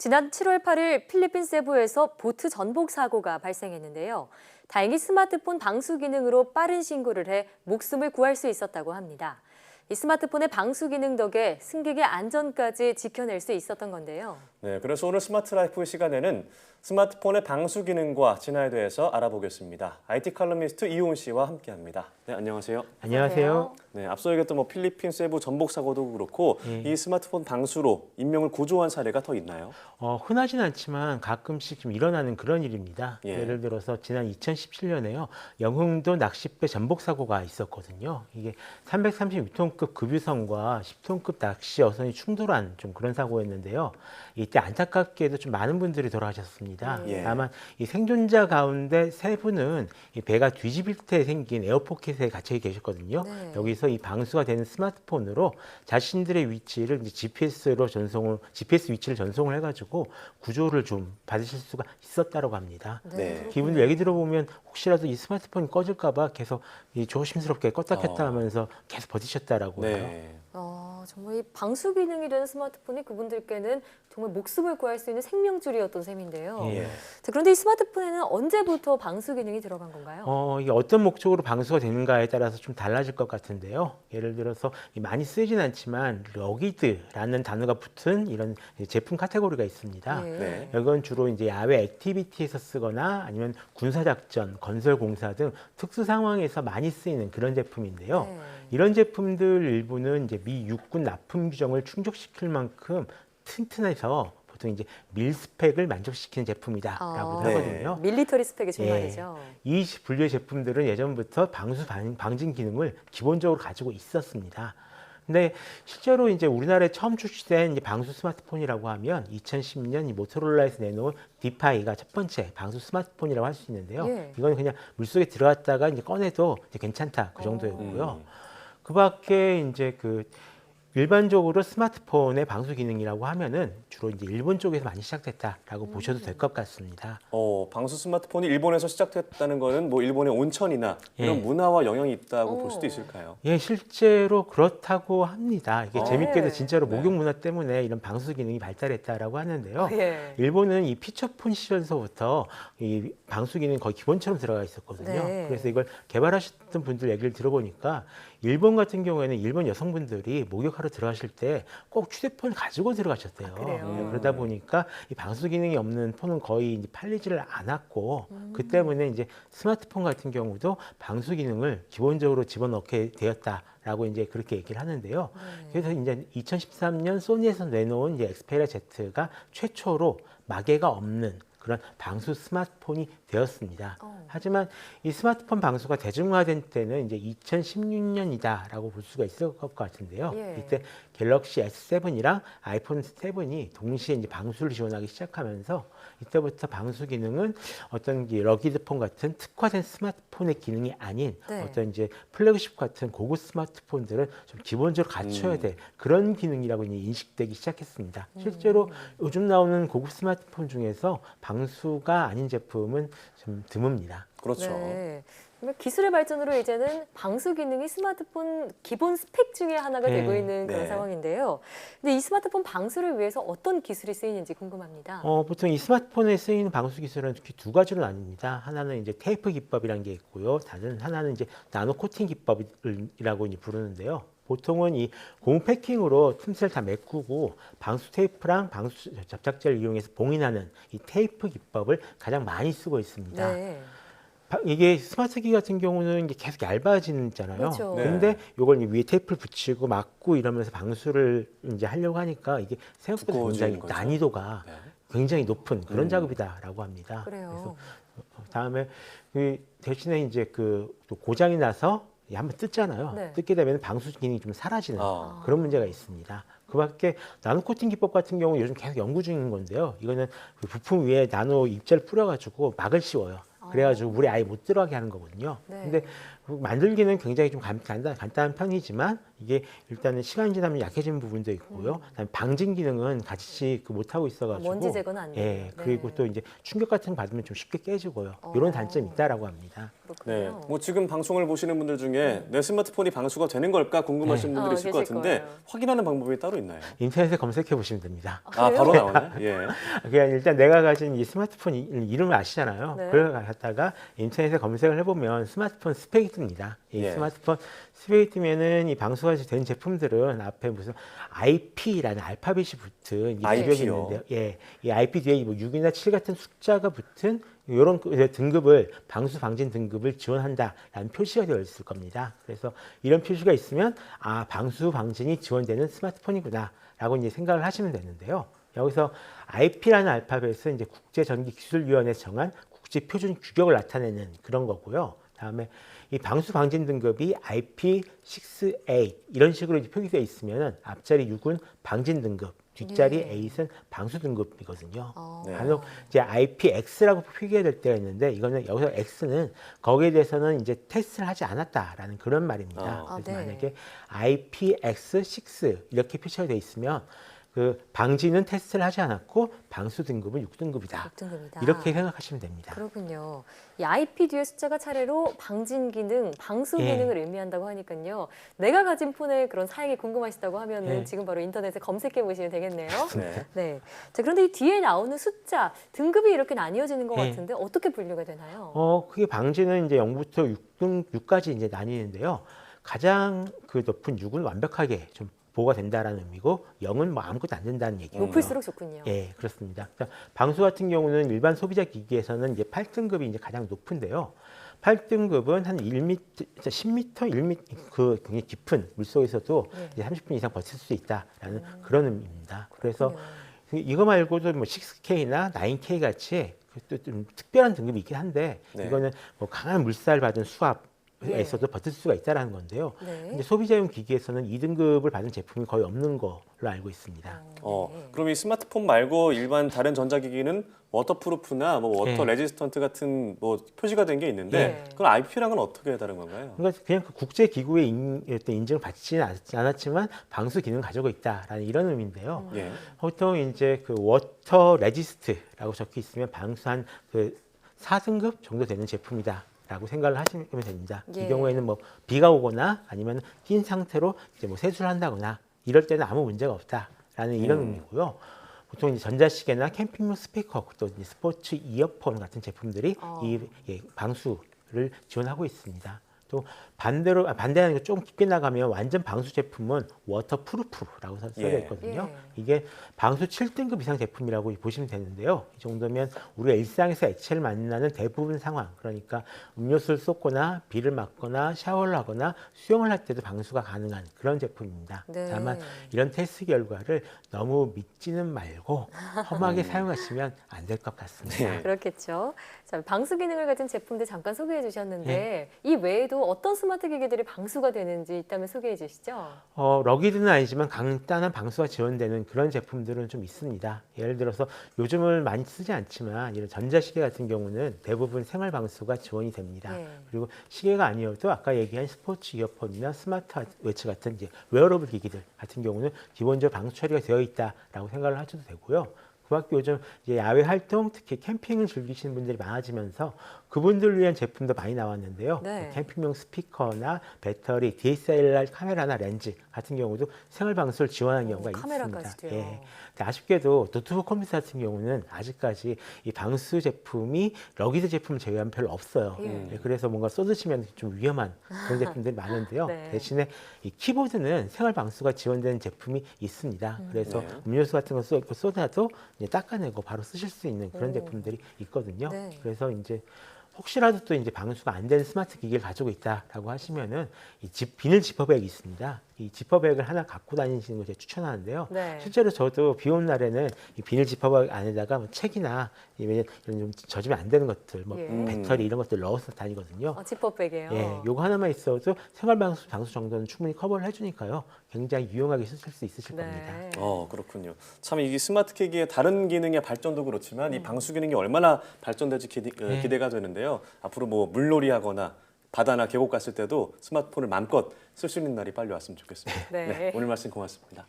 지난 7월 8일 필리핀 세부에서 보트 전복 사고가 발생했는데요. 다행히 스마트폰 방수 기능으로 빠른 신고를 해 목숨을 구할 수 있었다고 합니다. 이 스마트폰의 방수 기능 덕에 승객의 안전까지 지켜낼 수 있었던 건데요. 네, 그래서 오늘 스마트 라이프 시간에는 스마트폰의 방수 기능과 진화에 대해서 알아보겠습니다. IT 칼럼니스트 이호은 씨와 함께합니다. 네, 안녕하세요. 안녕하세요. 네, 앞서 얘기했던 필리핀 세부 전복 사고도 그렇고 이 스마트폰 방수로 인명을 구조한 사례가 더 있나요? 흔하진 않지만 가끔씩 좀 일어나는 그런 일입니다. 예. 예를 들어서 지난 2017년에요. 영흥도 낚싯배 전복 사고가 있었거든요. 이게 336톤급 급유선과 10톤급 낚시 어선이 충돌한 좀 그런 사고였는데요. 이때 안타깝게도 좀 많은 분들이 돌아가셨습니다. 예. 다만 이 생존자 가운데 3분은 이 배가 뒤집힐 때 생긴 에어포켓에 갇혀 계셨거든요. 네. 여기서 이 방수가 되는 스마트폰으로 자신들의 위치를 이제 GPS 위치를 전송을 해가지고 구조를 좀 받으실 수가 있었다고 합니다. 네. 기분들 얘기 들어보면 혹시라도 이 스마트폰이 꺼질까봐 계속 이 조심스럽게 껐다 켰다 하면서 계속 버티셨다라고 해요. 네. 정말 이 방수 기능이 되는 스마트폰이 그분들께는 정말 목숨을 구할 수 있는 생명줄이었던 셈인데요. 예. 자, 그런데 이 스마트폰에는 언제부터 방수 기능이 들어간 건가요? 이게 어떤 목적으로 방수가 되는가에 따라서 좀 달라질 것 같은데요. 예를 들어서 많이 쓰진 않지만 러기드라는 단어가 붙은 이런 제품 카테고리가 있습니다. 예. 네. 이건 주로 이제 야외 액티비티에서 쓰거나 아니면 군사작전, 건설공사 등 특수 상황에서 많이 쓰이는 그런 제품인데요. 네. 이런 제품들 일부는 이제 미 육군 납품 규정을 충족시킬 만큼 튼튼해서 보통 이제 밀스펙을 만족시키는 제품이다라고 네. 하거든요. 밀리터리 스펙이 좀 예. 말이죠. 이 분류의 제품들은 예전부터 방수 방진 기능을 기본적으로 가지고 있었습니다. 근데 실제로 이제 우리나라에 처음 출시된 이제 방수 스마트폰이라고 하면 2010년 이 모토로라에서 내놓은 디파이가 첫 번째 방수 스마트폰이라고 할 수 있는데요. 예. 이건 그냥 물속에 들어갔다가 이제 꺼내도 이제 괜찮다 그 정도였고요. 음. 그 밖에 이제 일반적으로 스마트폰의 방수 기능이라고 하면은 주로 이제 일본 쪽에서 많이 시작됐다라고 보셔도 될 것 같습니다. 방수 스마트폰이 일본에서 시작됐다는 거는 일본의 온천이나 이런 예. 문화와 영향이 있다고 볼 수도 있을까요? 예, 실제로 그렇다고 합니다. 이게 어. 재밌게도 네. 진짜로 네. 목욕 문화 때문에 이런 방수 기능이 발달했다라고 하는데요. 예. 일본은 이 피처폰 시절서부터 이 방수 기능이 거의 기본처럼 들어가 있었거든요. 네. 그래서 이걸 개발하셨던 분들 얘기를 들어보니까 일본 같은 경우에는 일본 여성분들이 목욕하러 들어가실 때 꼭 휴대폰을 가지고 들어가셨대요. 그래요? 그러다 보니까 이 방수 기능이 없는 폰은 거의 이제 팔리지를 않았고 그 때문에 이제 스마트폰 같은 경우도 방수 기능을 기본적으로 집어넣게 되었다라고 이제 그렇게 얘기를 하는데요. 그래서 이제 2013년 소니에서 내놓은 이제 엑스페리아 Z가 최초로 마개가 없는 그런 방수 스마트폰이 되었습니다. 하지만 이 스마트폰 방수가 대중화된 때는 이제 2016년이다라고 볼 수가 있을 것 같은데요. 예. 이때 갤럭시 S7이랑 아이폰 7이 동시에 이제 방수를 지원하기 시작하면서 이때부터 방수 기능은 어떤 러기드폰 같은 특화된 스마트폰의 기능이 아닌 네. 어떤 이제 플래그십 같은 고급 스마트폰들은 좀 기본적으로 갖춰야 될 그런 기능이라고 이제 인식되기 시작했습니다. 실제로 요즘 나오는 고급 스마트폰 중에서 방수가 아닌 제품은 좀 드뭅니다. 그렇죠. 네. 정말 기술의 발전으로 이제는 방수 기능이 스마트폰 기본 스펙 중에 하나가 네. 되고 있는 그런 네. 상황인데요. 근데 이 스마트폰 방수를 위해서 어떤 기술이 쓰이는지 궁금합니다. 보통 이 스마트폰에 쓰이는 방수 기술은 특히 두 가지로 나뉩니다. 하나는 이제 테이프 기법이라는 게 있고요. 다른 하나는 이제 나노 코팅 기법이라고 이제 부르는데요. 보통은 이 고무 패킹으로 틈새를 다 메꾸고 방수 테이프랑 방수 접착제를 이용해서 봉인하는 이 테이프 기법을 가장 많이 쓰고 있습니다. 네. 이게 스마트키 같은 경우는 이게 계속 얇아지잖아요. 그렇죠. 네. 근데 이걸 위에 테이프를 붙이고 막고 이러면서 방수를 이제 하려고 하니까 이게 생각보다 두꺼워지는 굉장히 거죠. 난이도가 네. 굉장히 높은 그런 작업이다라고 합니다. 그래요. 다음에 대신에 이제 또 고장이 나서 한번 뜯잖아요. 네. 뜯게 되면 방수 기능이 좀 사라지는 아. 그런 문제가 있습니다. 그 밖에 나노 코팅 기법 같은 경우 요즘 계속 연구 중인 건데요. 이거는 그 부품 위에 나노 입자를 뿌려가지고 막을 씌워요. 그래가지고 물에 아예 못 들어가게 하는 거거든요. 네. 근데 만들기는 굉장히 좀 간단한 편이지만 이게 일단은 시간이 지나면 약해지는 부분도 있고요. 그다음에 방진 기능은 같이 못하고 있어가지고 먼지 제거는 안 돼요. 예, 그리고 네. 또 이제 충격 같은 거 받으면 좀 쉽게 깨지고요. 이런 단점이 있다라고 합니다. 네, 그렇군요. 뭐 지금 방송을 보시는 분들 중에 내 스마트폰이 방수가 되는 걸까 궁금하신 분들이 있을 것 계실 같은데 거예요. 확인하는 방법이 따로 있나요? 인터넷에 검색해 보시면 됩니다. 아, 그래요? 바로 나오나요? 예. 그냥 일단 내가 가진 이 스마트폰 이름을 아시잖아요. 네. 그걸 갖다가 인터넷에 검색을 해보면 스마트폰 스펙이 뜹니다. 이 예. 스마트폰 스펙이 뜨면은 이 방수가 된 제품들은 앞에 무슨 IP라는 알파벳이 붙은 이 IP 구역이 요? 있는데요. 예, 이 IP 뒤에 뭐 6이나 7 같은 숫자가 붙은 이런 등급을 방수 방진 등급을 지원한다라는 표시가 되어 있을 겁니다. 그래서 이런 표시가 있으면 아 방수 방진이 지원되는 스마트폰이구나라고 이제 생각을 하시면 되는데요. 여기서 IP라는 알파벳은 이제 국제전기기술위원회에서 정한 국제표준 규격을 나타내는 그런 거고요. 다음에 이 방수 방진 등급이 IP6A 이런 식으로 이제 표기되어 있으면 앞자리 6은 방진 등급, 뒷자리 예. 8은 방수 등급이거든요. 네. 간혹 이제 IPX라고 표기해야 될 때가 있는데 이거는 여기서 X는 거기에 대해서는 이제 테스트를 하지 않았다라는 그런 말입니다. 아, 그래서 네. 만약에 IPX6 이렇게 표시가 되어 있으면 그 방지는 테스트를 하지 않았고 방수 등급은 6등급이다. 6등급이다. 이렇게 생각하시면 됩니다. 그렇군요. 이 IP 뒤에 숫자가 차례로 방진 기능, 방수 예. 기능을 의미한다고 하니까요. 내가 가진 폰의 그런 사양이 궁금하시다고 하면은 예. 지금 바로 인터넷에 검색해 보시면 되겠네요. 네. 네. 자, 그런데 이 뒤에 나오는 숫자, 등급이 이렇게 나뉘어지는 것 예. 같은데 어떻게 분류가 되나요? 그게 방지는 이제 0부터 6까지 이제 나뉘는데요. 가장 그 높은 6은 완벽하게 좀 보호가 된다라는 의미고 0은 뭐 아무것도 안 된다는 얘기예요. 높을수록 좋군요. 예, 그렇습니다. 그러니까 방수 같은 경우는 일반 소비자 기기에서는 이제 8등급이 이제 가장 높은데요. 8등급은 한 1m, 10m, 1m 그 굉장히 깊은 물속에서도 네. 이제 30분 이상 버틸 수 있다라는 그런 의미입니다. 그래서 그렇군요. 이거 말고도 뭐 6K나 9K 같이 또 좀 특별한 등급이 있긴 한데 네. 이거는 뭐 강한 물살 받은 수압에서도 버틸 수가 있다라는 건데요. 네. 이제 소비자용 기기에서는 2등급을 받은 제품이 거의 없는 걸로 알고 있습니다. 네. 그럼 이 스마트폰 말고 일반 다른 전자기기는 워터프루프나 뭐 워터 네. 레지스턴트 같은 뭐 표시가 된 게 있는데 네. 그건 IP랑은 어떻게 다른 건가요? 그러니까 그냥 그 국제 기구의 인증을 받지는 않았지만 방수 기능을 가지고 있다라는 이런 의미인데요. 예. 보통 이제 그 워터 레지스트라고 적혀 있으면 방수한 그 4등급 정도 되는 제품이다라고 생각을 하시면 됩니다. 예. 이 경우에는 뭐 비가 오거나 아니면 낀 상태로 이제 뭐 세수를 한다거나 이럴 때는 아무 문제가 없다라는 이런 의미고요. 보통 이제 전자시계나 캠핑용 스피커 또 이제 스포츠 이어폰 같은 제품들이 방수를 지원하고 있습니다. 또 반대하는 게 조금 깊게 나가면 완전 방수 제품은 워터프루프라고 써져 예. 있거든요. 예. 이게 방수 7등급 이상 제품이라고 보시면 되는데요. 이 정도면 우리가 일상에서 액체를 만나는 대부분 상황, 그러니까 음료수를 쏟거나 비를 맞거나 샤워를 하거나 수영을 할 때도 방수가 가능한 그런 제품입니다. 네. 다만 이런 테스트 결과를 너무 믿지는 말고 험하게 사용하시면 안 될 것 같습니다. 네. 그렇겠죠. 자, 방수 기능을 가진 제품들 잠깐 소개해 주셨는데 이 외에도 어떤 스마트 기기들이 방수가 되는지 있다면 소개해 주시죠. 러기드는 아니지만 간단한 방수가 지원되는 그런 제품들은 좀 있습니다. 예를 들어서 요즘을 많이 쓰지 않지만 이런 전자시계 같은 경우는 대부분 생활 방수가 지원이 됩니다. 네. 그리고 시계가 아니어도 아까 얘기한 스포츠 이어폰이나 스마트워치 같은 이제 웨어러블 기기들 같은 경우는 기본적으로 방수 처리가 되어 있다라고 생각을 하셔도 되고요. 그 밖에 요즘 이제 야외 활동, 특히 캠핑을 즐기시는 분들이 많아지면서 그분들을 위한 제품도 많이 나왔는데요. 네. 캠핑용 스피커나 배터리, DSLR 카메라나 렌즈 같은 경우도 생활 방수를 지원하는 경우가 있습니다. 카메라까지도요. 근데 아쉽게도 노트북 컴퓨터 같은 경우는 아직까지 이 방수 제품이 러기드 제품 제외하면 별로 없어요. 예. 그래서 뭔가 쏟으시면 좀 위험한 그런 제품들이 많은데요. 네. 대신에 이 키보드는 생활 방수가 지원되는 제품이 있습니다. 그래서 네. 음료수 같은 거 쏟아도 이제 닦아내고 바로 쓰실 수 있는 그런 제품들이 있거든요. 네. 그래서 이제 혹시라도 또 이제 방수가 안 되는 스마트 기기를 가지고 있다라고 하시면은 이 비닐 지퍼백이 있습니다. 이 지퍼백을 하나 갖고 다니시는 걸 제가 추천하는데요. 네. 실제로 저도 비 오는 날에는 이 비닐 지퍼백 안에다가 뭐 책이나 이런 좀 젖으면 안 되는 것들, 뭐 예. 배터리 이런 것들 넣어서 다니거든요. 지퍼백이에요. 예, 요거 하나만 있어도 생활 방수 정도는 충분히 커버를 해주니까요. 굉장히 유용하게 쓰실 수 있으실 겁니다. 네. 그렇군요. 참 이게 스마트 기기의 다른 기능의 발전도 그렇지만 이 방수 기능이 얼마나 발전될지 기대가 되는데요. 앞으로 뭐 물놀이 하거나 바다나 계곡 갔을 때도 스마트폰을 마음껏 쓸 수 있는 날이 빨리 왔으면 좋겠습니다. 네. 오늘 말씀 고맙습니다.